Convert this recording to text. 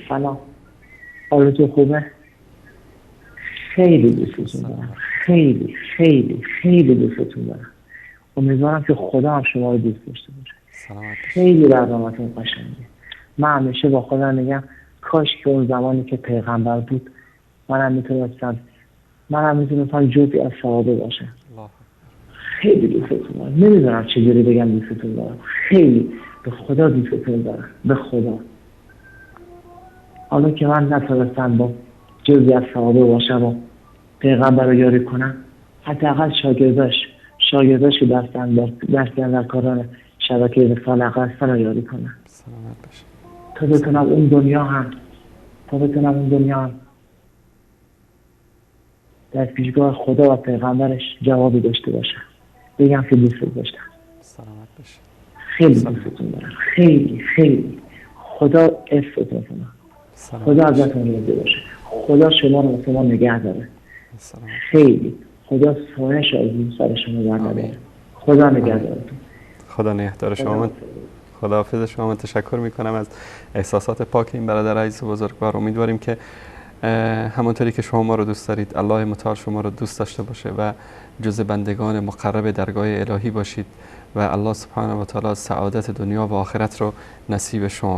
سلام، حالتون خوبه؟ خیلی دوستتون دارم، خیلی خیلی خیلی دوستتون دارم. امیدوارم که خدا هم شما رو دوست داشته باشه. خیلی برنامه‌تون قشنگه. من همیشه با خودم میگم کاش که اون زمانی که پیغمبر بود منم میتونستم جزئی از صحابه باشم. خیلی دوستتون دارم. نمیدونم چجوری بگم دوستتون دارم. خیلی به خدا دوستتون دارم، به خدا. حالا که من نتونستم با جزئی از صحابه باشم و پیغمبر رو یاری کنم، حداقل شاگرداش که دستن در کاران شبکه رسانه هستن رو یاری کنم تا بتونم اون دنیا هم در پیشگاه خدا و پیغمبرش جوابی داشته باشم، بگم که دوست داشتم. خیلی دوستتون دارم، خیلی خیلی. خدا عزتون کنه، خدا ازتون راضی باشه، خدا شما رو مثل ما نگه داره. خیلی خدا سایه‌اش از سر شما برداره. خدا نگهدارتون. خدا نگهدار شما. خداحافظ شما. من تشکر میکنم از احساسات پاک این برادر عزیز و بزرگوار. امیدواریم که همونطوری که شما ما رو دوست دارید الله متعال شما رو دوست داشته باشه و جز بندگان مقرب درگاه الهی باشید و الله سبحانه و تعالی سعادت دنیا و آخرت رو نصیب شما